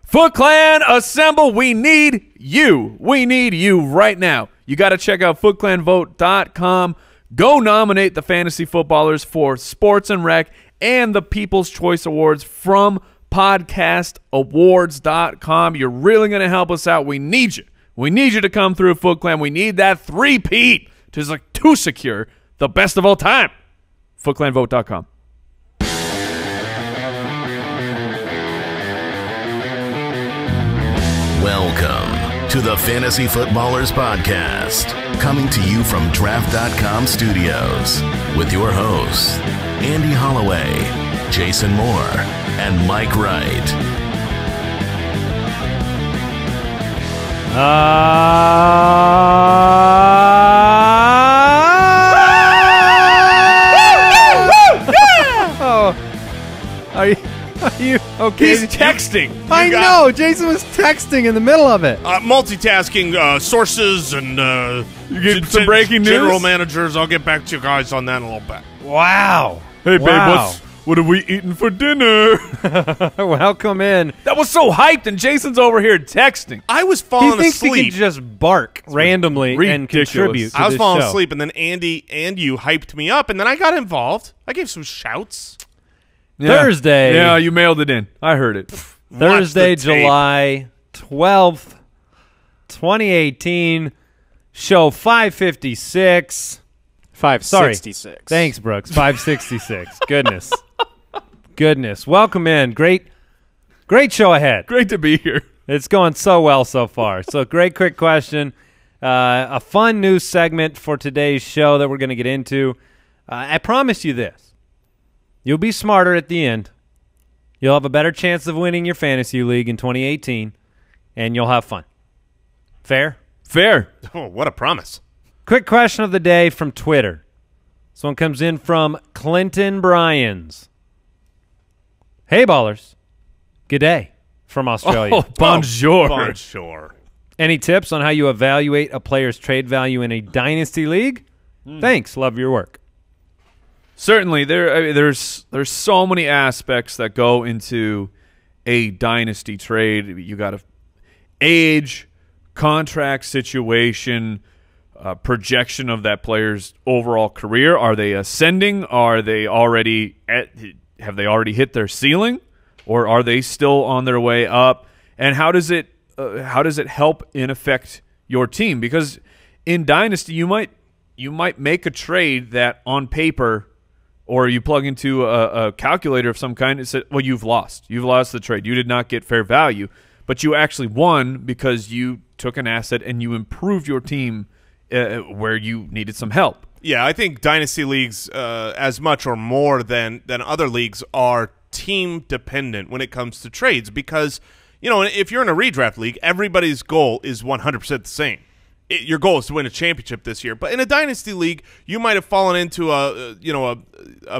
Foot Clan, assemble. We need you. We need you right now. You got to check out footclanvote.com. Go nominate the fantasy footballers for Sports and Rec and the People's Choice Awards from podcastawards.com. You're really going to help us out. We need you. We need you to come through, Foot Clan. We need that three-peat to secure the best of all time. footclanvote.com. Welcome to the Fantasy Footballers Podcast, coming to you from Draft.com Studios with your hosts, Andy Holloway, Jason Moore, and Mike Wright. Are you okay? He's texting. I know. Jason was texting in the middle of it. Multitasking sources and You get some breaking news? General managers. I'll get back to you guys on that in a little bit. Wow. Hey, babe, what are we eating for dinner? Welcome in. That was so hyped, and Jason's over here texting. I was falling He thinks asleep. he can just bark randomly and ridiculous. contribute to I was this falling show. asleep, and then Andy and you hyped me up, and then I got involved. I gave some shouts. Yeah. Thursday. Yeah, you mailed it in. I heard it. Thursday, Watch the tape. July 12th, 2018, show 556. 566. Thanks, Brooks. 566. Goodness. Welcome in. Great show ahead. Great to be here. It's going so well so far. So great quick question. A fun new segment for today's show that we're going to get into. I promise you this. You'll be smarter at the end. You'll have a better chance of winning your fantasy league in 2018, and you'll have fun. Fair? Fair. Oh, what a promise. Quick question of the day from Twitter. This one comes in from Clinton Bryans. Hey, ballers. Good day from Australia. Oh, bonjour. Bonjour. Any tips on how you evaluate a player's trade value in a dynasty league? Thanks. Love your work. Certainly, there's so many aspects that go into a dynasty trade. You got to age, contract situation, projection of that player's overall career. Are they ascending? Are they have they already hit their ceiling, or are they still on their way up? And how does it help in affect your team? Because in dynasty, you might make a trade that on paper, or you plug into a calculator of some kind, it says, well, you've lost. You've lost the trade. You did not get fair value, but you actually won because you took an asset and you improved your team where you needed some help. Yeah, I think dynasty leagues, as much or more than other leagues, are team dependent when it comes to trades because, you know, if you're in a redraft league, everybody's goal is 100% the same. Your goal is to win a championship this year. But in a dynasty league, you might have fallen into a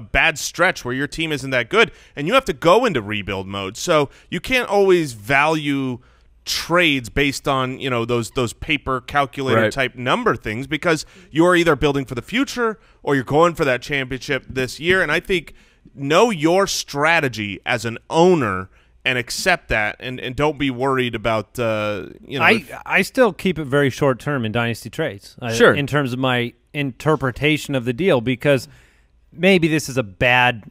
bad stretch where your team isn't that good, and you have to go into rebuild mode. So you can't always value trades based on, you know, those paper calculator type number things because you're either building for the future or you're going for that championship this year. And I think know your strategy as an owner and accept that, and don't be worried about I still keep it very short term in dynasty trades. Sure. In terms of my interpretation of the deal, because maybe this is a bad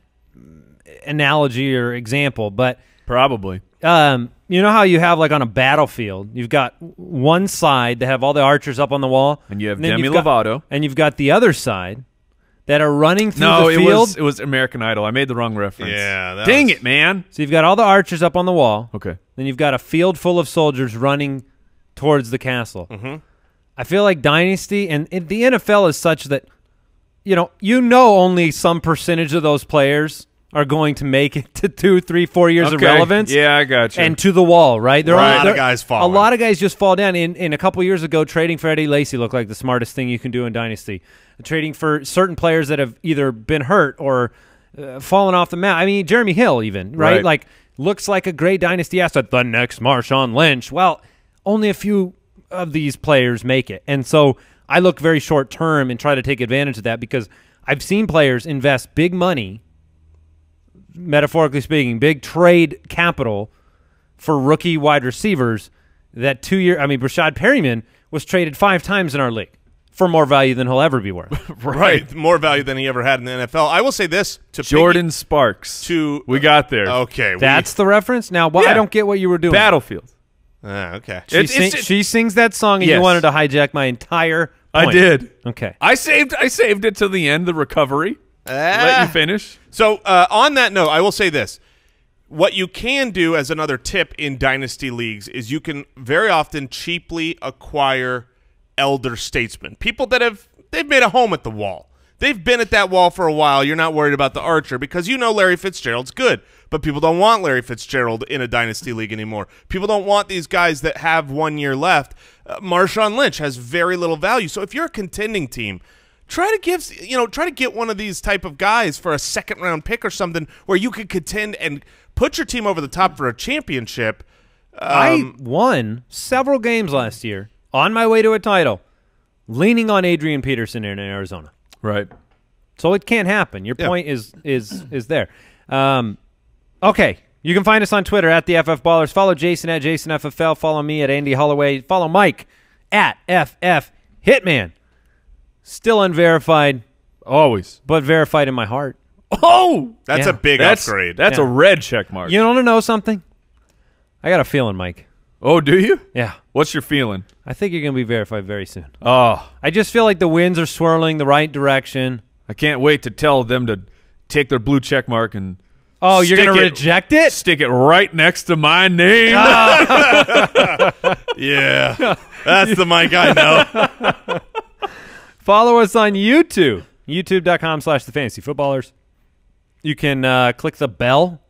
analogy or example, but Probably. you know how you have, like, on a battlefield, you've got one side that have all the archers up on the wall, And you have then Demi Lovato. and you've got the other side that are running through the field. it was American Idol. I made the wrong reference. Yeah. Dang it, man. So you've got all the archers up on the wall. Okay. Then you've got a field full of soldiers running towards the castle. I feel like dynasty and the NFL is such that you know only some percentage of those players are going to make it to 2, 3, 4 years of relevance. Yeah, I got you. And to the wall, right? A lot of guys fall. A lot of guys just fall down. In a couple years ago, trading for Eddie Lacy looked like the smartest thing you can do in dynasty. Trading for certain players that have either been hurt or fallen off the map. I mean, Jeremy Hill even, right? Like, looks like a great dynasty asset. The next Marshawn Lynch. Well, only a few of these players make it. And so I look very short term and try to take advantage of that because I've seen players invest big money, metaphorically speaking, big trade capital for rookie wide receivers that 2 year. I mean, Brashad Perryman was traded 5 times in our league for more value than he'll ever be worth. Right, more value than he ever had in the NFL. I will say this to Jordan Sparks. We got there. Okay, that's the reference. Now, I don't get what you were doing. Battlefield. Okay. She sings that song, and you wanted to hijack my entire point. I did. Okay. I saved it to the end, the recovery. Let you finish. So on that note, I will say this. What you can do as another tip in Dynasty leagues is you can very often cheaply acquire elder statesmen, people that they've made a home at the wall. They've been at that wall for a while. You're not worried about the archer because you know Larry Fitzgerald's good, but people don't want Larry Fitzgerald in a Dynasty league anymore. People don't want these guys that have 1 year left. Marshawn Lynch has very little value. So if you're a contending team, try to get one of these type of guys for a second-round pick or something where you could contend and put your team over the top for a championship. I won several games last year on my way to a title, leaning on Adrian Peterson in Arizona. Right. So it can't happen. Your point is there. Okay. You can find us on Twitter at the FF Ballers. Follow Jason at JasonFFL. Follow me at Andy Holloway. Follow Mike at FF Hitman. Still unverified. Always. But verified in my heart. Oh! That's a big upgrade. That's a red check mark. You want to know something? I got a feeling, Mike. Oh, do you? Yeah. What's your feeling? I think you're going to be verified very soon. Oh. I just feel like the winds are swirling the right direction. I can't wait to tell them to take their blue check mark and you're going to reject it? Stick it right next to my name. Yeah. That's the Mike I know. Follow us on YouTube. YouTube.com/thefantasyfootballers. You can click the bell,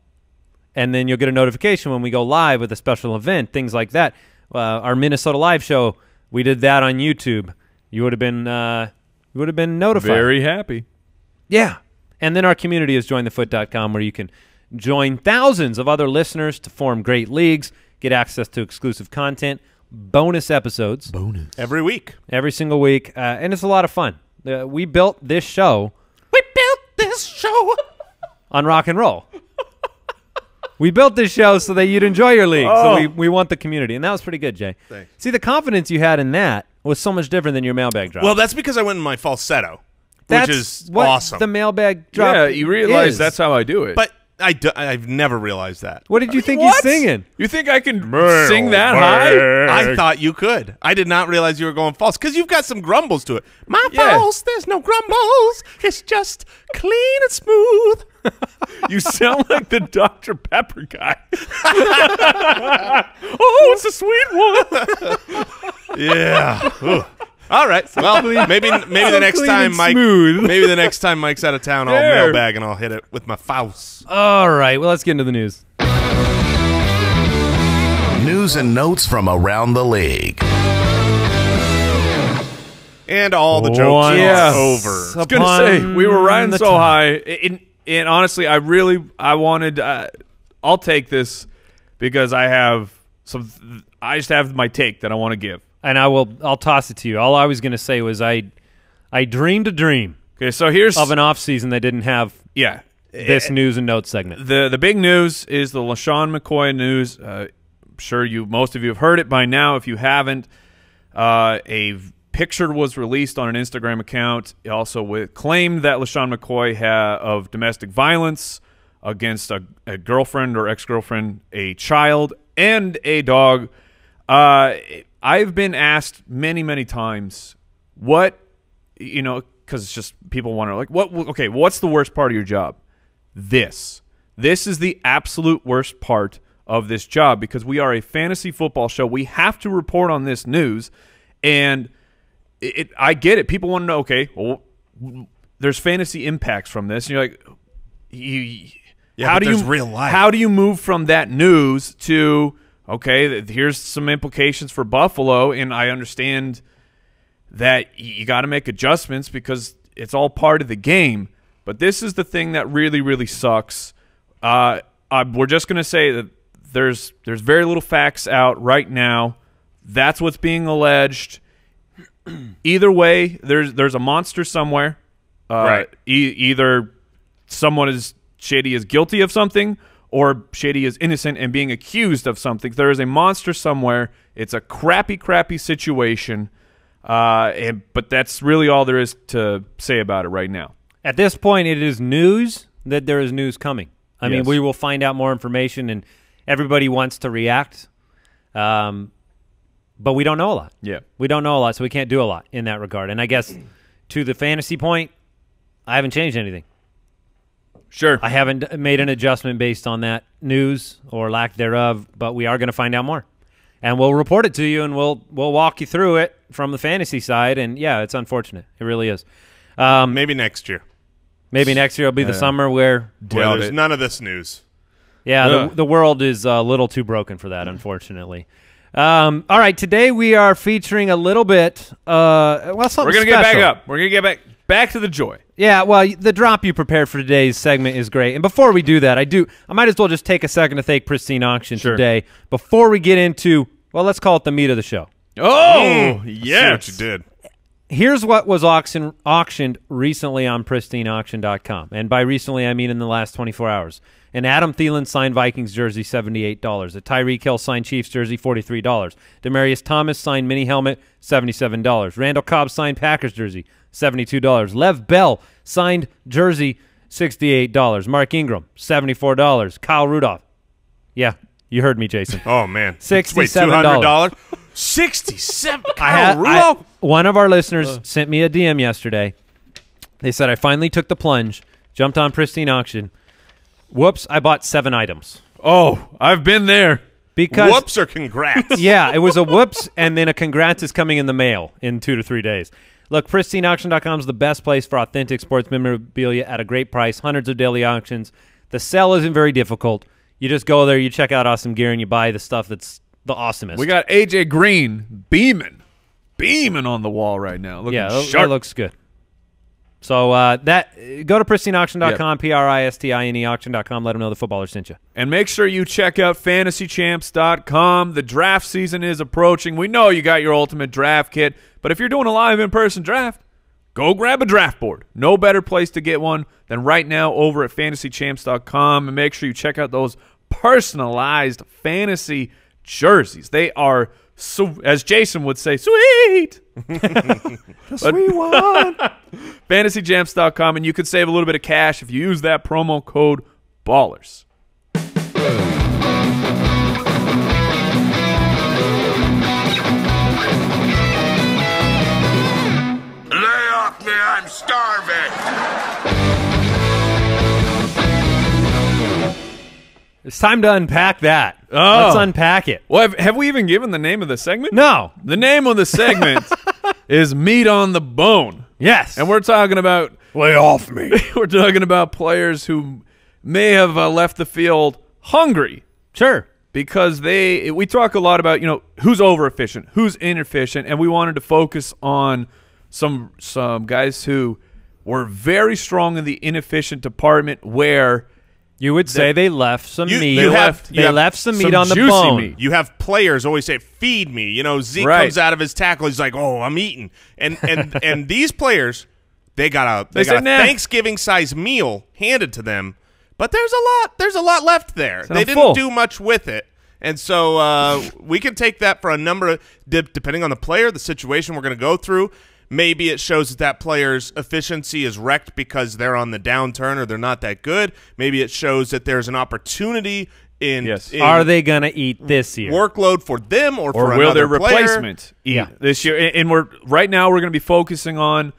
and then you'll get a notification when we go live with a special event, things like that. Our Minnesota live show, we did that on YouTube. You would have been notified. Very happy. Yeah. And then our community is jointhefoot.com, where you can join thousands of other listeners to form great leagues, get access to exclusive content, bonus episodes. Every week. Every single week. And it's a lot of fun. We built this show. On rock and roll. We built this show so that you'd enjoy your league. Oh. So we want the community. And that was pretty good, Jay. Thanks. See, the confidence you had in that was so much different than your mailbag drop. Well, that's because I went in my falsetto, That's which is what awesome. the mailbag drop Yeah, you realize is. that's how I do it. But I've never realized that. What did you think What? he's singing? You think I can sing that high? I thought you could. I did not realize you were going false because you've got some grumbles to it. My Yeah. false, there's no grumbles. It's just clean and smooth. You sound like the Dr. Pepper guy. Oh, it's a sweet one. Yeah. Ooh. All right. Well, maybe the next clean time and Mike. smooth. Maybe the next time Mike's out of town, I'll There. mailbag and I'll hit it with my false. All right. Well, let's get into the news. News and notes from around the league. And all the jokes Yeah. are over. I was going to say, we were riding so high. And honestly, I wanted, I'll take this because I just have my take that I want to give. And I'll toss it to you. All I was going to say was I dreamed a dream Okay, so here's of an offseason that didn't have yeah. this news and notes segment. The big news is the LeSean McCoy news. I'm sure most of you have heard it by now. If you haven't, a picture was released on an Instagram account. It also claimed that LeSean McCoy of domestic violence against a girlfriend or ex-girlfriend, a child, and a dog. I've been asked many, many times because it's just people wonder, like, what's the worst part of your job? This is the absolute worst part of this job because we are a fantasy football show. We have to report on this news, and I get it. People want to know, okay, well, there's fantasy impacts from this, and you're like, there's real life. How do you move from that news to, okay, here's some implications for Buffalo, and I understand that you got to make adjustments because it's all part of the game. But this is the thing that really, really sucks. We're just going to say that there's very little facts out right now. That's what's being alleged. Either way, there's a monster somewhere. Right. Either someone is shady is guilty of something, or Shady is innocent and being accused of something. There is a monster somewhere. It's a crappy, crappy situation, but that's really all there is to say about it right now. At this point, it is news that there is news coming. I mean, we will find out more information, and everybody wants to react, but we don't know a lot. Yeah. We don't know a lot, so we can't do a lot in that regard. And I guess to the fantasy point, I haven't changed anything. Sure. I haven't made an adjustment based on that news or lack thereof, but we are going to find out more. And we'll report it to you, and we'll walk you through it from the fantasy side. And, yeah, it's unfortunate. It really is. Maybe next year. Maybe next year will be the summer where there's none of this news. Yeah, the world is a little too broken for that, unfortunately. All right, today we are featuring a little bit something We're going to get back up. We're going to get back to the joy. Yeah, well, the drop you prepared for today's segment is great. And before we do that, I might as well just take a second to thank Pristine Auction today before we get into, well, let's call it the meat of the show. Oh, yes. See what you did. Here's what was auctioned recently on pristineauction.com. And by recently, I mean in the last 24 hours. An Adam Thielen signed Vikings jersey, $78. A Tyreek Hill signed Chiefs jersey, $43. Demaryius Thomas signed mini helmet, $77. Randall Cobb signed Packers jersey, $72. Lev Bell signed jersey, $68. Mark Ingram, $74. Kyle Rudolph. Yeah, you heard me, Jason. Oh, man. $67. Wait, $200? $67. Kyle Rudolph? One of our listeners sent me a DM yesterday. They said, I finally took the plunge, jumped on Pristine Auction. Whoops, I bought 7 items. Oh, I've been there. Because whoops or congrats? Yeah, it was a whoops, and then a congrats is coming in the mail in 2 to 3 days. Look, pristineauction.com is the best place for authentic sports memorabilia at a great price, hundreds of daily auctions. The sell isn't very difficult. You just go there, you check out awesome gear, and you buy the stuff that's the awesomest. We got AJ Green beaming on the wall right now. Looking sharp. That looks good. So go to pristineauction.com, Pristine auction.com. Let them know the footballer sent you. And make sure you check out fantasychamps.com. The draft season is approaching. We know you got your ultimate draft kit, but if you're doing a live in-person draft, go grab a draft board. No better place to get one than right now over at fantasychamps.com. And make sure you check out those personalized fantasy jerseys. They are, so, as Jason would say, sweet. The sweet one. FantasyChamps.com, and you could save a little bit of cash if you use that promo code BALLERS. Lay off me, I'm starving. It's time to unpack that. Oh. Let's unpack it. Well, have we even given the name of the segment? No. The name of the segment is Meat on the Bone. Yes. And we're talking about lay off me. We're talking about players who may have left the field hungry. Sure. Because we talk a lot about, who's over-efficient, who's inefficient, and we wanted to focus on some guys who were very strong in the inefficient department where you would say they left some meat. They left some meat on the bone. Meat. You have players always say, "Feed me." Zeke comes out of his tackle. He's like, "Oh, I'm eating." And these players, they got a Thanksgiving-sized meal handed to them, but there's a lot left there. They didn't do much with it. And so we can take that for a number of depending on the player, the situation we're going to go through. Maybe it shows that player's efficiency is wrecked because they're on the downturn or they're not that good. Maybe it shows that there's an opportunity in are they going to eat this year? Workload for them or for will another their player. replacement eat this year? And right now we're going to be focusing on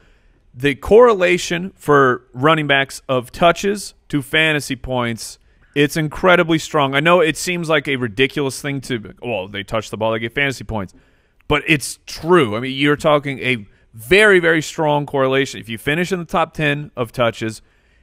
the correlation for running backs of touches to fantasy points. It's incredibly strong. I know it seems like a ridiculous thing they touch the ball, they get fantasy points. But it's true. I mean, you're talking a very, very strong correlation. If you finish in the top 10 of touches,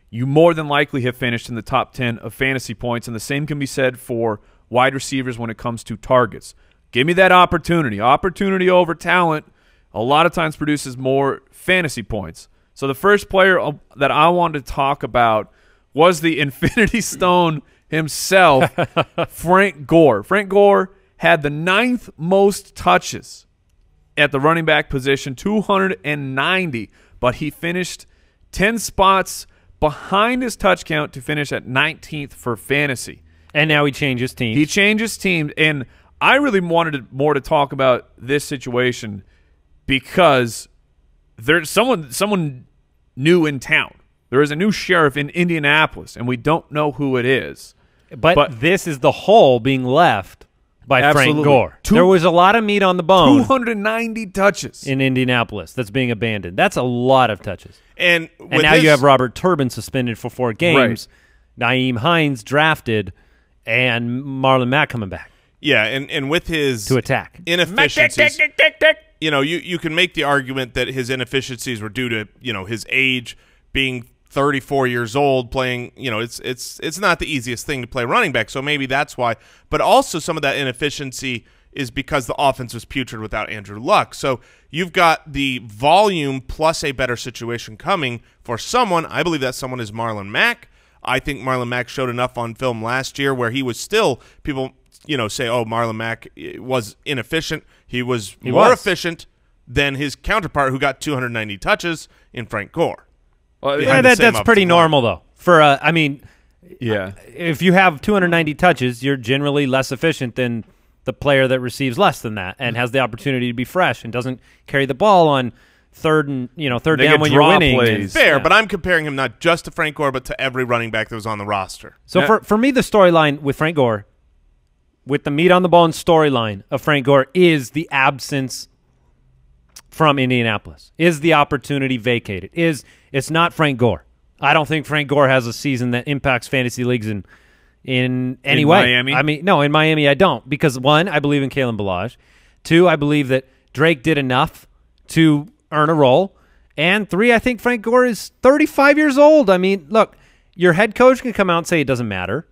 you more than likely have finished in the top 10 of fantasy points, and the same can be said for wide receivers when it comes to targets. Give me that opportunity. Opportunity over talent a lot of times produces more fantasy points. So the first player that I wanted to talk about was the Infinity Stone himself, Frank Gore. Frank Gore had the 9th most touches at the running back position, 290, but he finished 10 spots behind his touch count to finish at 19th for fantasy. And now he changes teams. He changes teams, and I really wanted more to talk about this situation because there's someone new in town. There is a new sheriff in Indianapolis, and we don't know who it is. But this is the hole being left by Absolutely. Frank Gore. There was a lot of meat on the bone 290 touches in Indianapolis that's being abandoned. That's a lot of touches. And now you have Robert Turbin suspended for 4 games, Nyheim Hines drafted, and Marlon Mack coming back. Yeah, and with his to attack inefficiencies, you can make the argument that his inefficiencies were due to his age, being 34 years old, playing. It's not the easiest thing to play running back, so maybe that's why. But also some of that inefficiency is because the offense was putrid without Andrew Luck. So you've got the volume plus a better situation coming for someone. I believe that someone is Marlon Mack. I think Marlon Mack showed enough on film last year where he was still people say, oh, Marlon Mack was inefficient. He was more efficient than his counterpart who got 290 touches in Frank Gore. Well, that's pretty normal, though. If you have 290 touches, you're generally less efficient than the player that receives less than that and has the opportunity to be fresh and doesn't carry the ball on third down when you're winning. Plays. Fair, but I'm comparing him not just to Frank Gore, but to every running back that was on the roster. So for me, the storyline with Frank Gore, with the meat on the bone storyline of Frank Gore, is the absence from Indianapolis, is the opportunity vacated, it's not Frank Gore. I don't think Frank Gore has a season that impacts fantasy leagues in any way. Miami? No, in Miami I don't, because 1, I believe in Kalen Ballage. 2, I believe that Drake did enough to earn a role. And 3, I think Frank Gore is 35 years old. Look, your head coach can come out and say it doesn't matter,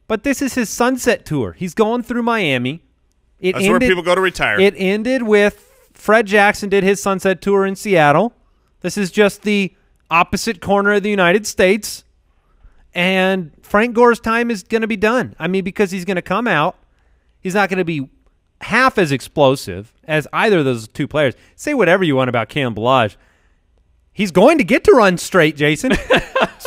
but this is his sunset tour. He's going through Miami. That's where people go to retire. It ended with Fred Jackson did his sunset tour in Seattle. This is just the opposite corner of the United States. And Frank Gore's time is going to be done. Because he's going to come out. He's not going to be half as explosive as either of those 2 players. Say whatever you want about Kalen Ballage. He's going to get to run straight, Jason.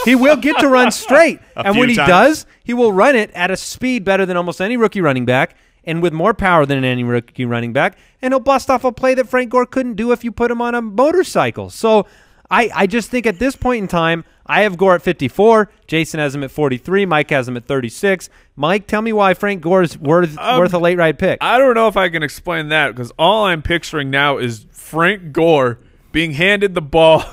He will get to run straight. And when he does, he will run it at a speed better than almost any rookie running back and with more power than any rookie running back. And he'll bust off a play that Frank Gore couldn't do if you put him on a motorcycle. So I just think at this point in time, I have Gore at 54. Jason has him at 43. Mike has him at 36. Mike, tell me why Frank Gore is worth a late ride pick. I don't know if I can explain that because all I'm picturing now is Frank Gore being handed the ball,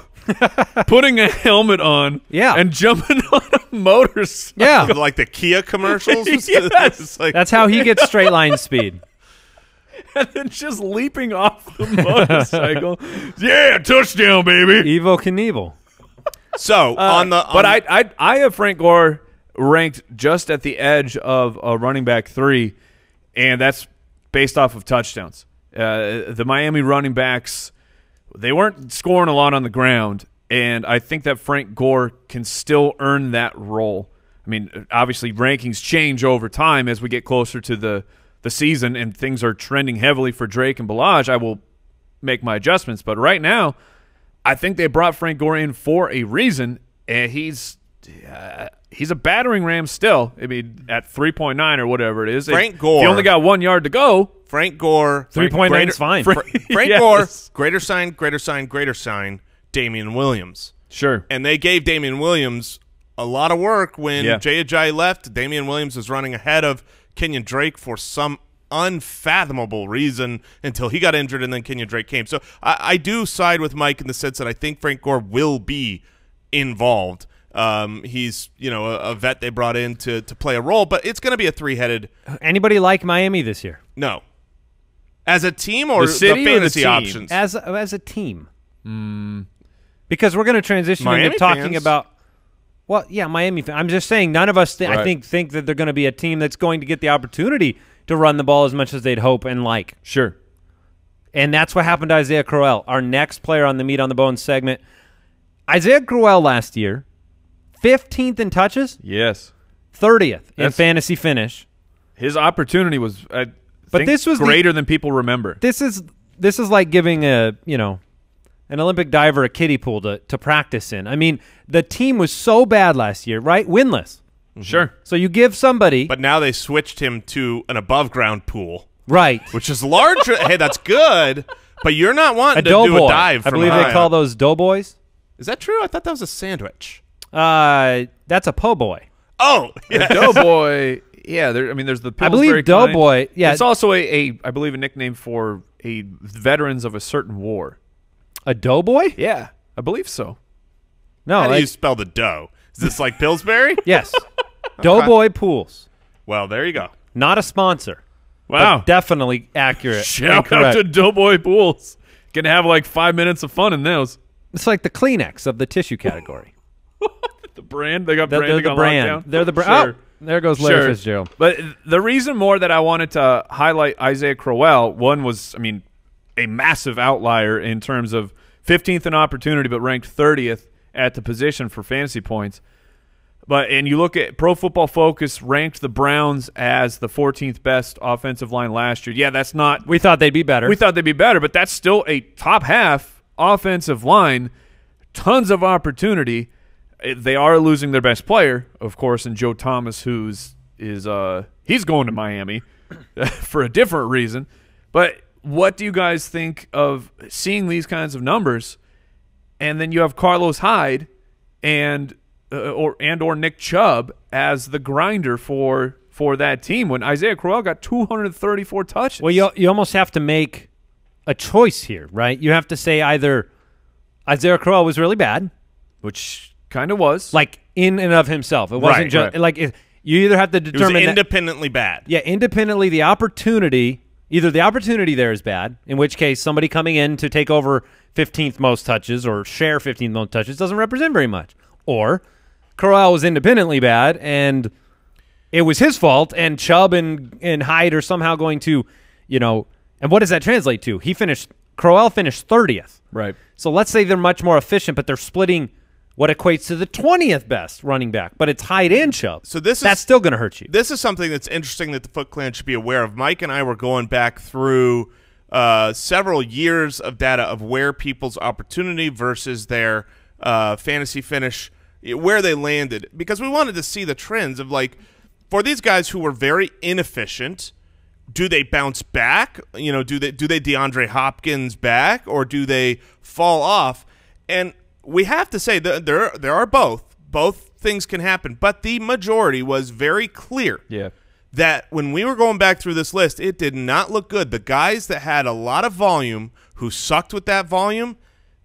putting a helmet on, and jumping on a motorcycle. Yeah, like the Kia commercials. Yes. That's how he gets straight line speed. And then just leaping off the motorcycle. Yeah, touchdown, baby. Evel Knievel. So but I have Frank Gore ranked just at the edge of a running back 3, and that's based off of touchdowns. The Miami running backs, they weren't scoring a lot on the ground, and I think that Frank Gore can still earn that role. Obviously rankings change over time as we get closer to the season and things are trending heavily for Drake and Ballage. I will make my adjustments, but right now I think they brought Frank Gore in for a reason, and he's a battering ram still. At 3.9 or whatever it is. Frank Gore. He only got 1 yard to go. Frank Gore. 3.9 is fine. Frank Gore, greater sign, Damian Williams. Sure. And they gave Damian Williams a lot of work when Jay Ajayi left. Damian Williams was running ahead of Kenyon Drake for some unfathomable reason until he got injured and then Kenyon Drake came. So I do side with Mike in the sense that I think Frank Gore will be involved. He's a vet they brought in to play a role, but it's going to be a 3-headed. Anybody like Miami this year? No. As a team or the city the fantasy or the team? options? As a team. Because we're going to transition into talking about. Well, yeah, Miami. I'm just saying none of us I think that they're going to be a team that's going to get the opportunity to run the ball as much as they'd hope and like. Sure. And that's what happened to Isaiah Crowell, our next player on the Meat on the Bone segment. Isaiah Crowell last year, 15th in touches. Yes. 30th in fantasy finish. His opportunity was, this was greater than people remember. This is like giving an Olympic diver a kiddie pool to practice in. The team was so bad last year, right? Winless. Sure. So you give somebody But now they switched him to an above-ground pool, right which is larger. Hey, that's good, but you're not wanting a to do doughboy. a dive I from believe high they call up. those doughboys. Is that true? I thought that was a sandwich. That's a po' boy. Oh, yeah. Doughboy. Yeah, there's the I Pillsbury believe doughboy. kind. Yeah, It's also I believe a nickname for veterans of a certain war. a doughboy. Yeah, I believe so. No, How do like- you spell the dough? Is this like Pillsbury? yes, doughboy pools. Well, there you go. Not a sponsor. Wow. But definitely accurate. and Shout out correct. to Doughboy Pools. Gonna have like 5 minutes of fun in those. It's like the Kleenex of the tissue category. The brand they got They're branding the on brand. lockdown. They're the brand. Sure. Oh, there goes Larry Sure. Fitzgerald. But the reason more that I wanted to highlight Isaiah Crowell, one was, a massive outlier in terms of 15th in opportunity, but ranked 30th at the position for fantasy points. And you look at Pro Football Focus ranked the Browns as the 14th best offensive line last year. Yeah, that's not. We thought they'd be better. We thought they'd be better, but that's still a top half offensive line. Tons of opportunity. They are losing their best player, of course, in Joe Thomas, he's going to Miami for a different reason. But what do you guys think of seeing these kinds of numbers? And then you have Carlos Hyde and or Nick Chubb as the grinder for that team when Isaiah Crowell got 234 touches. Well, you almost have to make a choice here, right? You have to say either Isaiah Crowell was really bad, which kind of was. like in and of himself. It wasn't Right, just right. like you either have to It was determine that, independently bad. yeah, independently the opportunity. Either the opportunity there is bad, in which case somebody coming in to take over 15th most touches or share 15th most touches doesn't represent very much, or Crowell was independently bad and it was his fault, and Chubb and Hyde are somehow going to, and what does that translate to? Crowell finished 30th. Right. So let's say they're much more efficient, but they're splitting what equates to the 20th best running back, but it's Hyde and Chubb. So that's still going to hurt you. This is something that's interesting that the Foot Clan should be aware of. Mike and I were going back through several years of data of where people's opportunity versus their fantasy finish, where they landed, because we wanted to see the trends of, like, for these guys who were very inefficient, do they bounce back? Do they DeAndre Hopkins back, or do they fall off? And we have to say that there are both. Both things can happen, but the majority was very clear. Yeah. That when we were going back through this list, it did not look good. The guys that had a lot of volume, who sucked with that volume,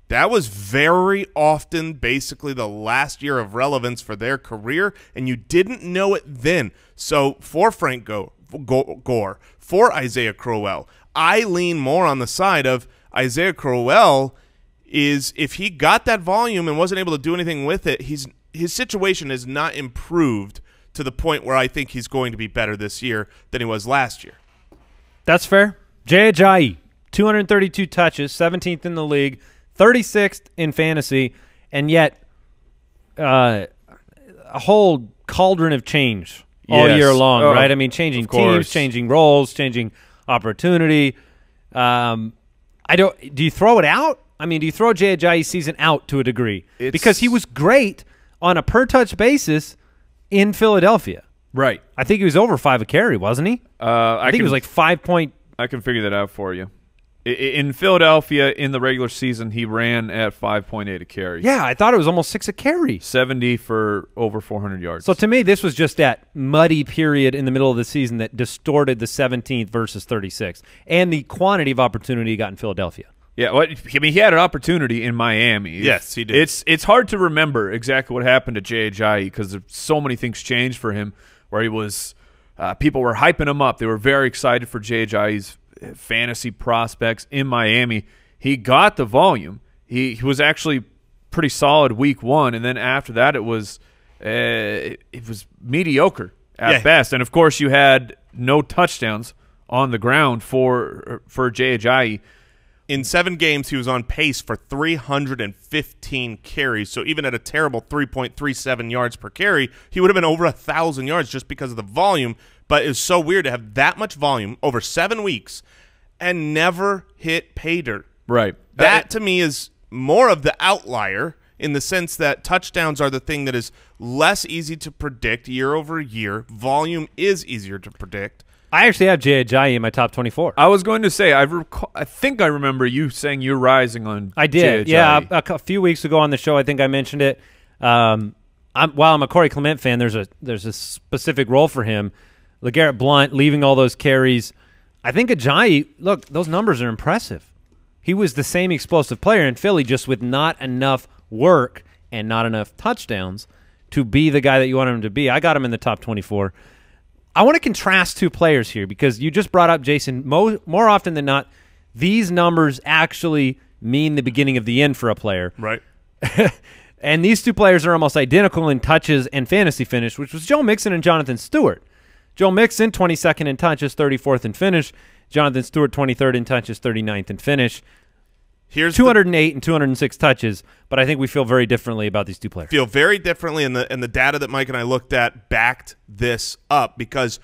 that was very often basically the last year of relevance for their career, and you didn't know it then. So for Frank Gore, for Isaiah Crowell, I lean more on the side of Isaiah Crowell is, if he got that volume and wasn't able to do anything with it, his situation is not improved to the point where I think he's going to be better this year than he was last year. That's fair. Ajayi, 232 touches, 17th in the league, 36th in fantasy, and yet a whole cauldron of change all Yes. year long, Oh, right? I mean, changing of course. teams, changing roles, changing opportunity. Do you throw it out? I mean, do you throw Ajayi's season out to a degree? Because he was great on a per-touch basis in Philadelphia. Right. I think he was over 5 a carry, wasn't he? I think it was like 5 point. I can figure that out for you. In Philadelphia, in the regular season, he ran at 5.8 a carry. Yeah, I thought it was almost 6 a carry. 70 for over 400 yards. So to me, this was just that muddy period in the middle of the season that distorted the 17th versus 36th and the quantity of opportunity he got in Philadelphia. Yeah, well, I mean, he had an opportunity in Miami. Yes, he did. It's hard to remember exactly what happened to Ajayi because so many things changed for him. Where he was, people were hyping him up. They were very excited for Ajayi's fantasy prospects in Miami. He got the volume. He was actually pretty solid week 1, and then after that, it was mediocre at best. And of course, you had no touchdowns on the ground for Ajayi. In 7 games, he was on pace for 315 carries. So even at a terrible 3.37 yards per carry, he would have been over 1,000 yards just because of the volume. But it's so weird to have that much volume over 7 weeks and never hit pay dirt. Right. That, to me, is more of the outlier in the sense that touchdowns are the thing that is less easy to predict year over year. Volume is easier to predict. I actually have Ajayi in my top 24. I was going to say, I think I remember you saying you're rising on I did. Ajayi. Yeah, a few weeks ago on the show, I think I mentioned it. While I'm a Corey Clement fan, there's a specific role for him. LeGarrette Blount leaving all those carries. I think Ajayi, look, those numbers are impressive. He was the same explosive player in Philly, just with not enough work and not enough touchdowns to be the guy that you want him to be. I got him in the top 24. I want to contrast two players here because you just brought up, Jason, more often than not, these numbers actually mean the beginning of the end for a player. Right. And these two players are almost identical in touches and fantasy finish, which was Joe Mixon and Jonathan Stewart. Joe Mixon, 22nd in touches, 34th in finish. Jonathan Stewart, 23rd in touches, 39th in finish. Here's 208 and 206 touches, but I think we feel very differently about these two players. Feel very differently, and the data that Mike and I looked at backed this up because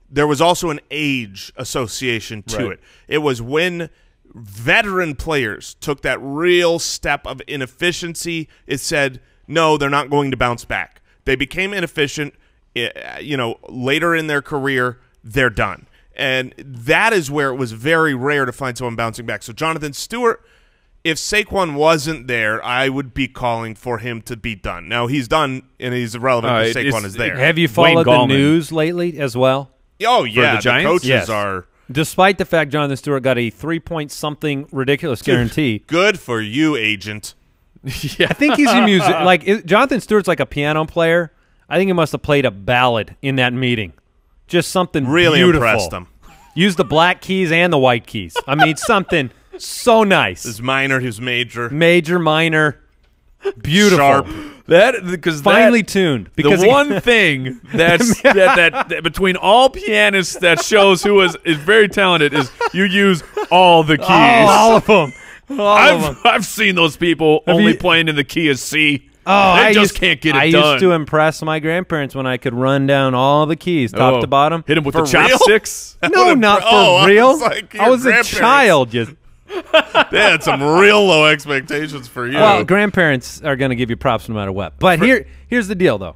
there was also an age association to it. It was when veteran players took that real step of inefficiency, it said, no, they're not going to bounce back. They became inefficient, later in their career, they're done. And that is where it was very rare to find someone bouncing back. So Jonathan Stewart, if Saquon wasn't there, I would be calling for him to be done. Now, he's done, and he's irrelevant because Saquon is there. Have you followed the news lately as well? Oh, yeah. The Giants? Coaches are – despite the fact Jonathan Stewart got a 3-point-something ridiculous guarantee. Good for you, agent. Yeah. I think he's a musician. Jonathan Stewart's like a piano player. I think he must have played a ballad in that meeting. Just something really beautiful. Impressed him. Used the black keys and the white keys. I mean, something so nice. His minor, his major. Major, minor, beautiful. Sharp. Because finely tuned. Because the one thing that between all pianists that shows who is very talented is you use all the keys. All of them. I've seen those people only playing in the key of C. Oh, they just can't get it done. I used to impress my grandparents when I could run down all the keys, top to bottom. Hit them with for the chopsticks? No, not for real. I was a child. Just they had some real low expectations for you. Well, grandparents are going to give you props no matter what. But here's the deal, though.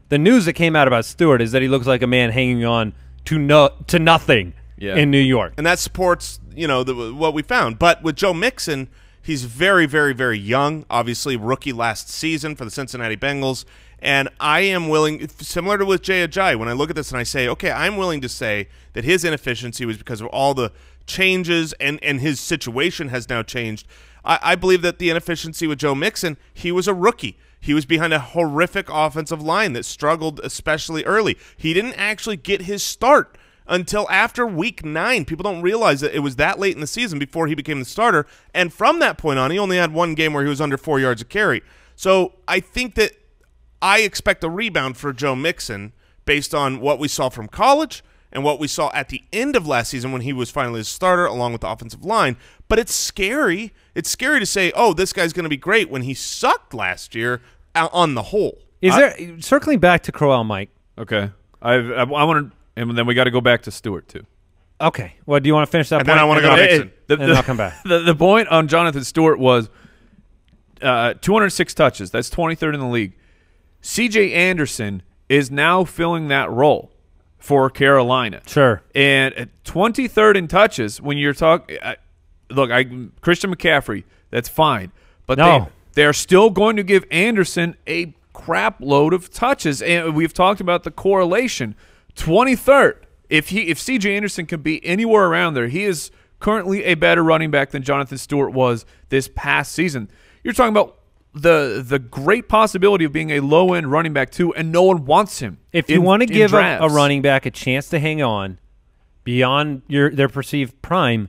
The news that came out about Stewart is that he looks like a man hanging on to nothing in New York. And that supports, what we found. But with Joe Mixon, he's very, very, very young. Obviously, rookie last season for the Cincinnati Bengals. And I am willing, similar to with Ajayi, when I look at this and I say, okay, I'm willing to say that his inefficiency was because of all the changes and his situation has now changed. I believe that the inefficiency with Joe Mixon, he was a rookie. He was behind a horrific offensive line that struggled especially early. He didn't actually get his start until after week 9. People don't realize that it was that late in the season before he became the starter. And from that point on, he only had one game where he was under 4 yards a carry. So I think that I expect a rebound for Joe Mixon based on what we saw from college and what we saw at the end of last season when he was finally a starter along with the offensive line. But it's scary. It's scary to say, oh, this guy's going to be great when he sucked last year on the whole. Circling back to Crowell, Mike? Okay. I want to – and then we got to go back to Stewart too. Okay. Well, do you want to finish that point? Then I want to go to Mixon. And I'll come back. The point on Jonathan Stewart was 206 touches. That's 23rd in the league. C.J. Anderson is now filling that role for Carolina. Sure. And at 23rd in touches, when you're talking look, Christian McCaffrey, that's fine. But they're still going to give Anderson a crap load of touches. And we've talked about the correlation. 23rd. If C.J. Anderson can be anywhere around there, he is currently a better running back than Jonathan Stewart was this past season. You're talking about the great possibility of being a low-end running back, too, and no one wants him. If you want to give a running back a chance to hang on beyond their perceived prime,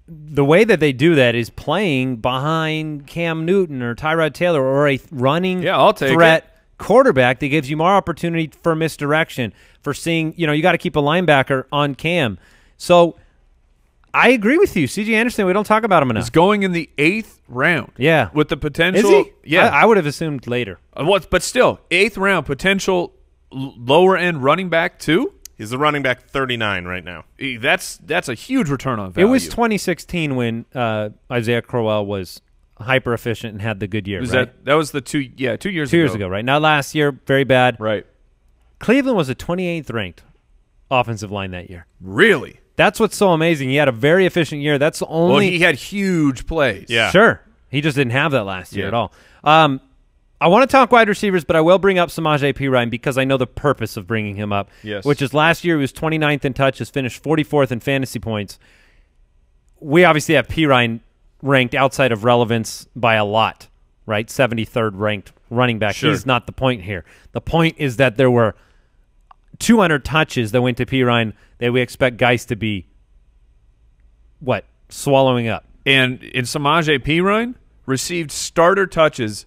the way that they do that is playing behind Cam Newton or Tyrod Taylor or a running threat quarterback that gives you more opportunity for misdirection, for seeing, you got to keep a linebacker on Cam. So I agree with you. C.J. Anderson, we don't talk about him enough. He's going in the 8th round. Yeah. With the potential. Is he? Yeah. I would have assumed later. But still, 8th round, potential lower-end running back, too? He's the running back 39 right now. That's a huge return on value. It was 2016 when Isaiah Crowell was hyper efficient and had the good year. Was right? that was the 2 years 2 years ago, right? Not last year, very bad. Right. Cleveland was a 28th ranked offensive line that year. Really? That's what's so amazing. He had a very efficient year. That's the only. Well, he had huge plays. Yeah. Sure. He just didn't have that last year Yeah. at all. I want to talk wide receivers, but I will bring up Samaje Perine because I know the purpose of bringing him up. Yes. Which is last year he was 29th in touches, finished 44th in fantasy points. We obviously have Perine ranked outside of relevance by a lot, right? 73rd ranked running back. Sure. He's not the point here. The point is that there were 200 touches that went to Perine that we expect guys to be, swallowing up. And Samaje Perine received starter touches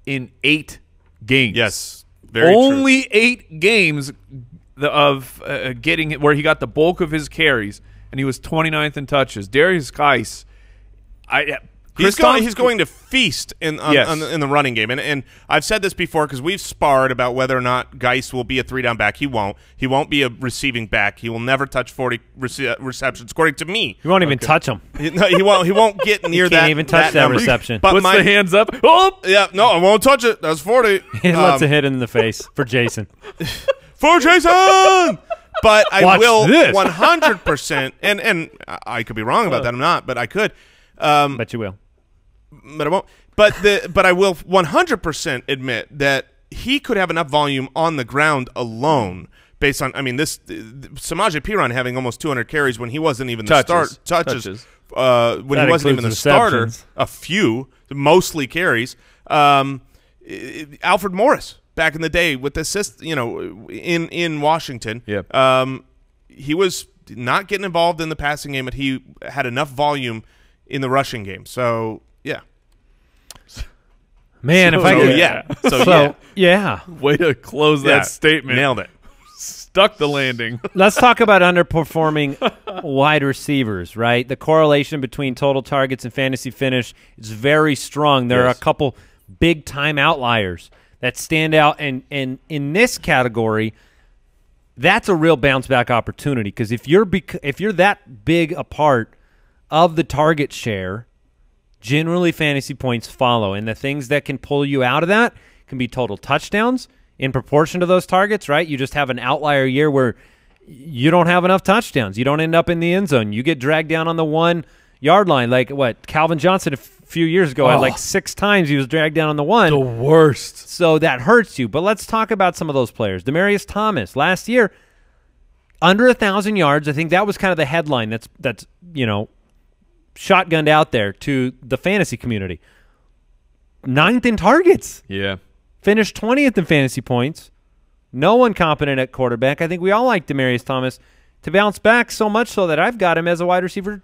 in 8 games. Yes, very Only 8 games of getting it where he got the bulk of his carries, and he was 29th in touches. Demaryius Thomas, He's going to feast in the running game, and I've said this before because we've sparred about whether or not Geis will be a 3-down back. He won't. He won't be a receiving back. He will never touch 40 receptions, according to me. You won't even touch him. No, he won't. He won't get near that. Can't even touch that number. reception. But puts the hands up. Oh, yeah, no, I won't touch it. That's 40. He lets a hit in the face for Jason. For Jason. But I Watch will this. 100%, and I could be wrong about that. I'm not, but I could. Bet you will. But I won't. But I will 100% admit that he could have enough volume on the ground alone, based on Samaje Perine having almost 200 carries when he wasn't even the touches. When That he wasn't even the starter, receptions. a few, mostly carries. Alfred Morris back in the day with assist, in Washington. Yeah. He was not getting involved in the passing game, but he had enough volume in the rushing game. So yeah. Man, if I could. Yeah. way to close that statement. Nailed it. Stuck the landing. Let's talk about underperforming wide receivers, right? The correlation between total targets and fantasy finish is very strong. There are a couple big-time outliers that stand out, and in this category, that's a real bounce-back opportunity because if you're that big a part of the target share, generally fantasy points follow, and the things that can pull you out of that can be total touchdowns in proportion to those targets, right? You just have an outlier year where you don't have enough touchdowns. You don't end up in the end zone. You get dragged down on the 1-yard line. Like Calvin Johnson a few years ago had 6 times he was dragged down on the 1. The worst. So that hurts you. But let's talk about some of those players. Demaryius Thomas, last year, under 1,000 yards. I think that was kind of the headline that's shotgunned out there to the fantasy community. 9th in targets. Yeah. Finished 20th in fantasy points. No one competent at quarterback. I think we all like Demaryius Thomas to bounce back so much so that I've got him as a wide receiver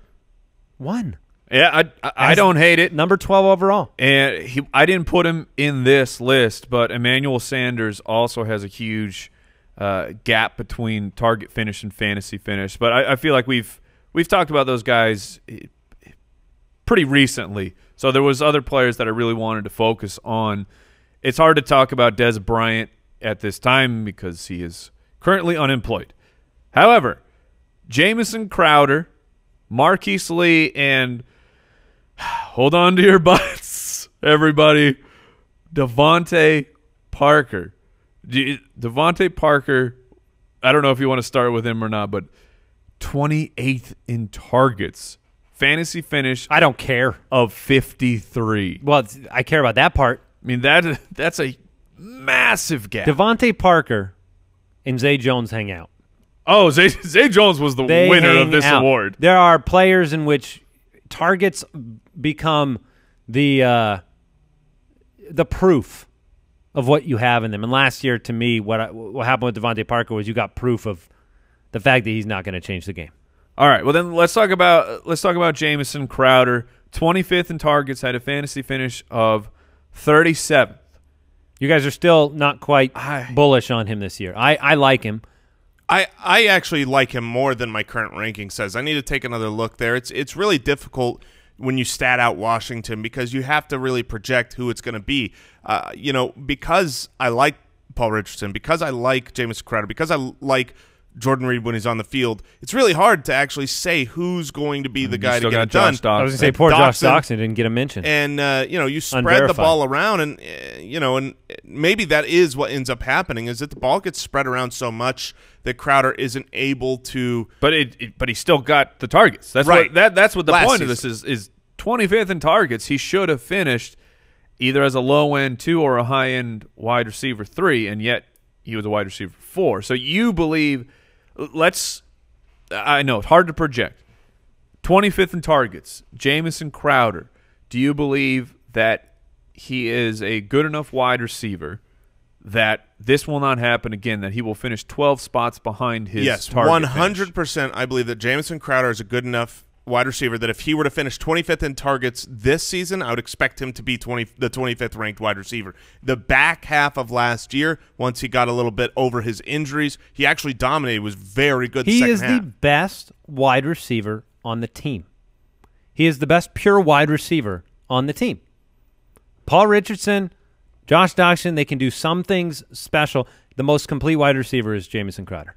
1. Yeah, I don't hate it. Number 12 overall. And I didn't put him in this list, but Emmanuel Sanders also has a huge gap between target finish and fantasy finish. But I feel like we've talked about those guys pretty recently. So there was other players that I really wanted to focus on. It's hard to talk about Dez Bryant at this time because he is currently unemployed. However, Jamison Crowder, Marqise Lee, and hold on to your butts, everybody, DeVante Parker. DeVante Parker, I don't know if you want to start with him or not, but 28th in targets. Fantasy finish. I don't care. Of 53. Well, I care about that part. I mean, that's a massive gap. DeVante Parker and Zay Jones hang out. Oh, Zay Jones was the winner of this award. There are players in which targets become the proof of what you have in them. And last year, to me, what happened with DeVante Parker was you got proof of the fact that he's not going to change the game. All right, well then let's talk about Jamison Crowder. 25th in targets, had a fantasy finish of 37th. You guys are still not quite bullish on him this year. I like him. I actually like him more than my current ranking says. I need to take another look there. It's really difficult when you stat out Washington because you have to really project who it's going to be. Because I like Paul Richardson, because I like Jamison Crowder, because I like Jordan Reed when he's on the field, it's really hard to actually say who's going to be the guy to get it done. I was going to say, poor Josh Doxson didn't get a mention. And, you spread the ball around, and, and maybe that is what ends up happening, is that the ball gets spread around so much that Crowder isn't able to. But he still got the targets. That's right. That's what the Last point of this is 25th in targets. He should have finished either as a low-end 2 or a high-end wide receiver 3, and yet he was a wide receiver 4. So you believe – I know it's hard to project. 25th in targets, Jamison Crowder. Do you believe that he is a good enough wide receiver that this will not happen again, that he will finish 12 spots behind his target? 100%. I believe that Jamison Crowder is a good enough wide receiver that if he were to finish 25th in targets this season, I would expect him to be the 25th ranked wide receiver. The back half of last year, once he got a little bit over his injuries, he actually dominated, was very good He second is half. the best wide receiver on the team. He is the best pure wide receiver on the team. Paul Richardson, Josh Doxson, they can do some things special. The most complete wide receiver is Jamison Crowder.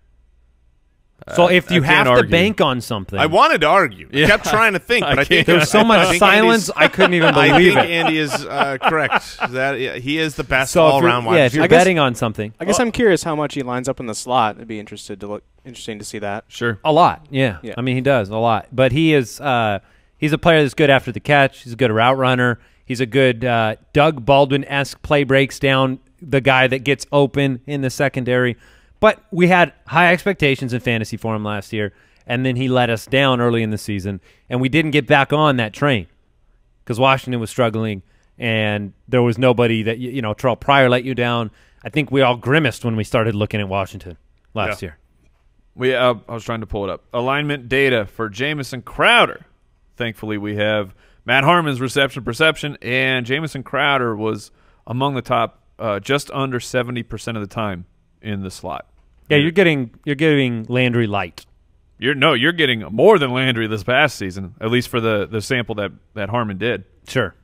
So if you have to bank on something. I wanted to argue. I kept trying to think, but I think there's so much silence, I couldn't even believe it. I think Andy is correct. That he is the best all-around wide receiver. Yeah, if you're betting on something. I guess I'm curious how much he lines up in the slot. It'd be interesting to see that. Sure. A lot, yeah. I mean, he does a lot. But he is he's a player that's good after the catch. He's a good route runner. He's a good Doug Baldwin-esque play breaks down the guy that gets open in the secondary. But we had high expectations in fantasy for him last year, and then he let us down early in the season, and we didn't get back on that train because Washington was struggling, and there was nobody that, Terrell Pryor let you down. I think we all grimaced when we started looking at Washington last year. I was trying to pull it up. Alignment data for Jamison Crowder. Thankfully, we have Matt Harmon's reception perception, and Jamison Crowder was among the top just under 70% of the time in the slot. Yeah, you're getting Landry light. You're getting more than Landry this past season, at least for the sample that Harmon did. Sure.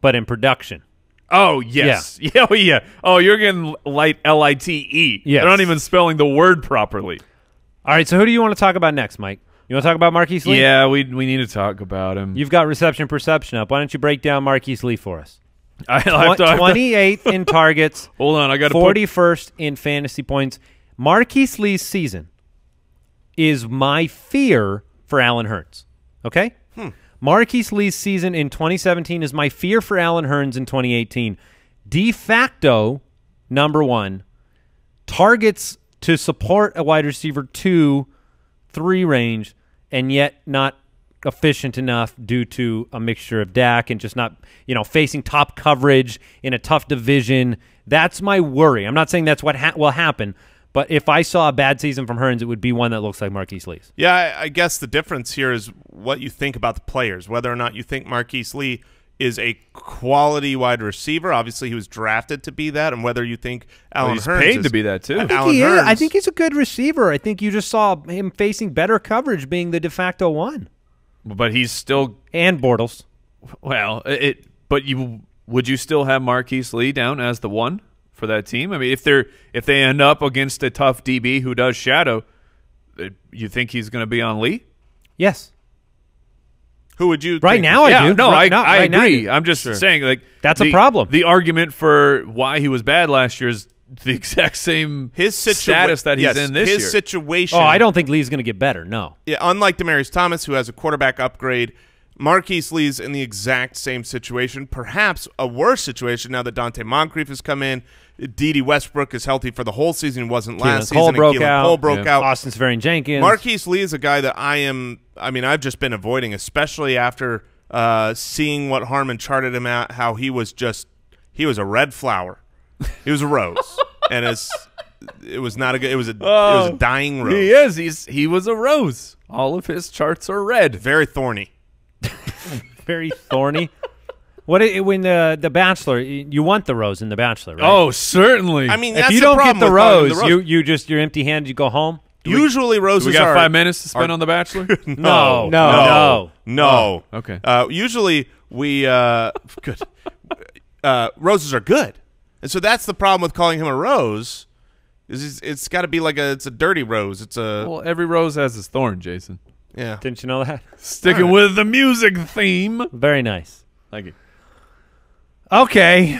But in production. Oh, yes. Yeah. Yeah. Oh, you're getting light, L-I-T-E. Yes. They're not even spelling the word properly. All right, so who do you want to talk about next, Mike? You want to talk about Marqise Lee? Yeah, we need to talk about him. You've got reception perception up. Why don't you break down Marqise Lee for us? 28th in targets. Hold on, I got to 41st in fantasy points. Marqise Lee's season is my fear for Allen Hurns. Okay? Marqise Lee's season in 2017 is my fear for Allen Hurns in 2018. De facto, number 1, targets to support a wide receiver 2, 3 range, and yet not efficient enough due to a mixture of Dak and just not, facing top coverage in a tough division. That's my worry. I'm not saying that's what will happen, but if I saw a bad season from Hurns, it would be one that looks like Marqise Lee's. Yeah, I guess the difference here is what you think about the players, whether or not you think Marqise Lee is a quality wide receiver. Obviously, he was drafted to be that, and whether you think Allen Hurns paid to be that too. I think he's a good receiver. I think you just saw him facing better coverage, being the de facto 1. But he's still and Bortles. Well, would you still have Marqise Lee down as the 1 for that team? I mean, if they end up against a tough DB who does shadow, you think he's going to be on Lee? Yes. Who would you? Right now, I do. No, I agree. Now, I'm just saying, that's a problem. The argument for why he was bad last year is the exact same status that he's in this year. His situation. Oh, I don't think Lee's going to get better. No. Yeah, unlike Demaryius Thomas, who has a quarterback upgrade, Marqise Lee's in the exact same situation, perhaps a worse situation now that Dante Moncrief has come in. D.D. Westbrook is healthy for the whole season. He wasn't last season. Cole broke out. Austin Seferian-Jenkins. Marqise Lee is a guy that I've just been avoiding, especially after seeing what Harmon charted him at, how he was a red flower. He was a rose. And it was not a good. It was a dying rose. He was a rose. All of his charts are red. Very thorny. Very thorny. When the Bachelor, you want the rose in the Bachelor, right? Oh, certainly. I mean, if that's you the don't problem get the with rose, you're empty-handed. You go home. Usually roses we got are 5 minutes to spend on The Bachelor? No. Okay. Usually we roses are good. And so that's the problem with calling him a rose, It's got to be like it's a dirty rose. It's a Well, every rose has its thorn, Jason. yeah. Didn't you know that? Sticking with the music theme. Very nice. Thank you. Okay.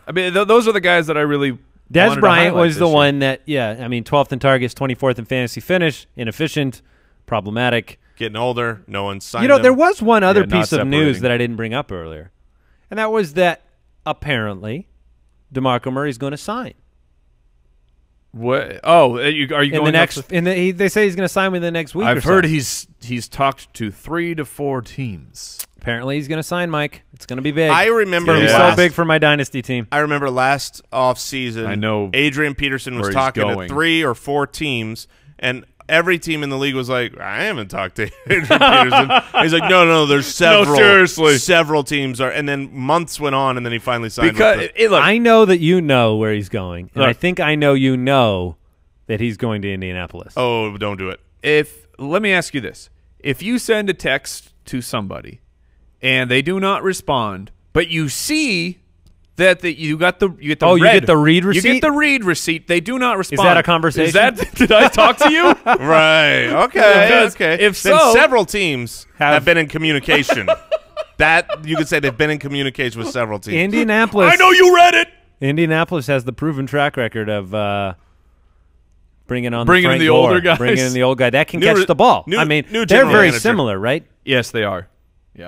I mean, those are the guys that I really Des wanted to Bryant highlight was this the year. one that, 12th in targets, 24th in fantasy finish, inefficient, problematic. Getting older. No one signed You know, him. there was one other Yeah, not piece of news separating. that I didn't bring up earlier, and that was that apparently DeMarco Murray's going to sign. What? Oh, are you In going the up next, to- they say he's going to sign within the next week. I've or heard so. he's talked to 3 to 4 teams. Apparently he's going to sign, Mike. It's going to be big. I remember It's Yeah. going to be so big for my dynasty team. I remember last offseason, I know Adrian Peterson was where he's talking to going. 3 or 4 teams, and every team in the league was like, I haven't talked to Adrian Peterson. He's like, no, there's several. seriously. Several teams are. And then months went on, and then he finally signed Because with the, look, I know that you know where he's going, and Look. I think I know you know that he's going to Indianapolis. oh, don't do it. let me ask you this: if you send a text to somebody and they do not respond, but you see that you get the you red, get the read You receipt? get the read receipt. They do not respond. that a conversation? Is that did I talk to you? Right. Okay. Because okay. if then so- several teams have Have- been in communication. That you could say they've been in communication with several teams. Indianapolis. I know you read it. Indianapolis has the proven track record of bringing on Bringing in Frank the Gore, older guys. bringing in the old guy that can New catch re- the ball. new- I mean, new they're general very manager. similar, right? Yes, they are. Yeah.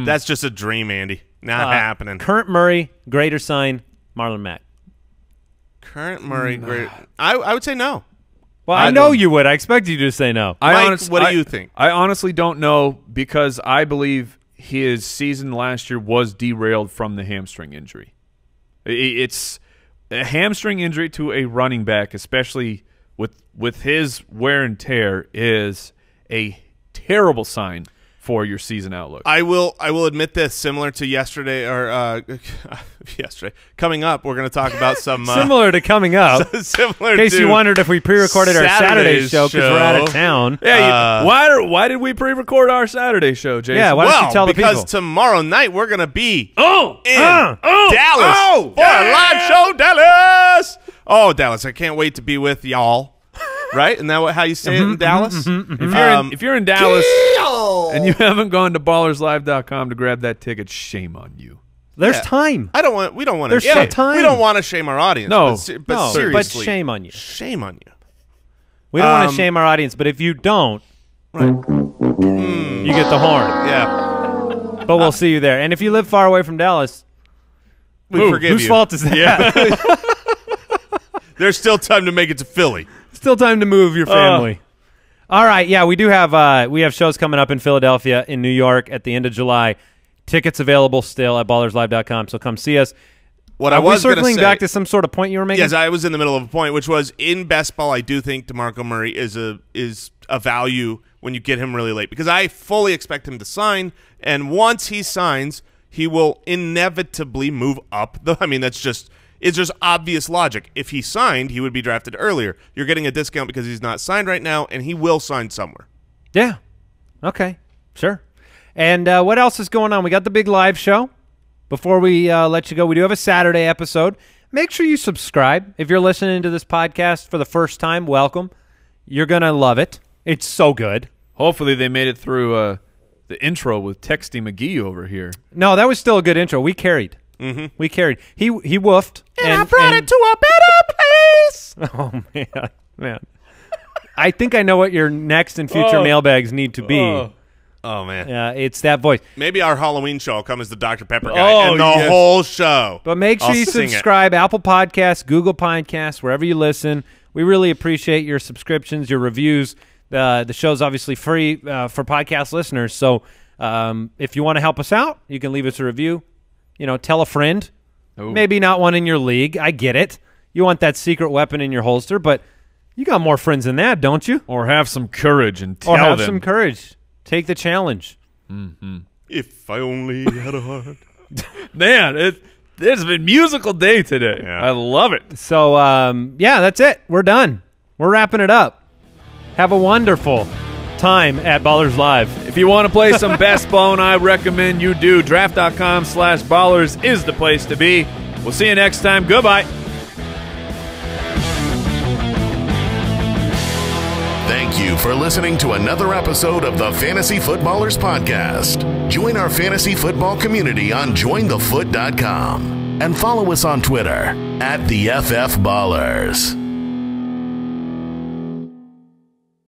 That's just a dream, Andy. Not happening. Current Murray, greater sign, Marlon Mack. Current Murray, great. I would say no. Well, I know you would. I expect you to say no. Mike, what do you think? I honestly don't know because I believe his season last year was derailed from the hamstring injury. It's a hamstring injury to a running back, especially with his wear and tear, is a terrible sign for your season outlook. I will admit this. Similar to yesterday or yesterday, coming up, we're going to talk about some Similar to coming up. similar. In case to you wondered if we pre-recorded our Saturday Saturday's show because we're out of show. town. Yeah, why did we pre-record our Saturday show, Jason? Yeah, why don't you tell the because people? tomorrow night we're going to be in oh, Dallas for a live show, Dallas. Oh, Dallas! I can't wait to be with y'all. Right? Isn't that how you say it in Dallas? If you're in Dallas and you haven't gone to ballerslive.com to grab that ticket, shame on you. There's time. We don't want There's to. still time. We don't want to shame our audience. No. but No, seriously, but shame on you. Shame on you. We don't want to shame our audience, but if you don't, you get the horn. Yeah, But we'll see you there. And if you live far away from Dallas, we forgive whose you. fault is that? Yeah. There's still time to make it to Philly. Still time to move your family. All right, yeah, we do have we have shows coming up in Philadelphia, in New York at the end of July. Tickets available still at ballerslive.com, so come see us. What Are I we was gonna circling say, back to some sort of point you were making? Yes, I was in the middle of a point, which was in best ball. I do think DeMarco Murray is a value when you get him really late because I fully expect him to sign, and once he signs, he will inevitably move up. I mean, it's just obvious logic. If he signed, he would be drafted earlier. You're getting a discount because he's not signed right now, and he will sign somewhere. Yeah. Okay. Sure. And what else is going on? We got the big live show. Before we let you go, we do have a Saturday episode. Make sure you subscribe. If you're listening to this podcast for the first time, welcome. You're going to love it. It's so good. Hopefully they made it through the intro with Texty McGee over here. No, that was still a good intro. We carried. We carried. He woofed. And I brought it to a better place. Oh, man. I think I know what your next and future mailbags need to be. Oh, man. It's that voice. Maybe our Halloween show will come as the Dr. Pepper guy and the yes. whole show. But make sure I'll you sing it. subscribe. Apple Podcasts, Google Podcasts, wherever you listen. We really appreciate your subscriptions, your reviews. The show's obviously free for podcast listeners. So if you want to help us out, you can leave us a review. Tell a friend. Ooh. Maybe not one in your league. I get it. You want that secret weapon in your holster, but you got more friends than that, don't you? Or have some courage and tell Or have them. some courage. Take the challenge. If I only had a heart. Man, it's been musical day today. Yeah. I love it. So, yeah, that's it. We're done. We're wrapping it up. Have a wonderful time at Ballers Live. If you want to play some best ball, and I recommend you do, draft.com/ballers is the place to be. We'll see you next time. Goodbye. Thank you for listening to another episode of the Fantasy Footballers Podcast. Join our fantasy football community on jointhefoot.com and follow us on Twitter @TheFFBallers.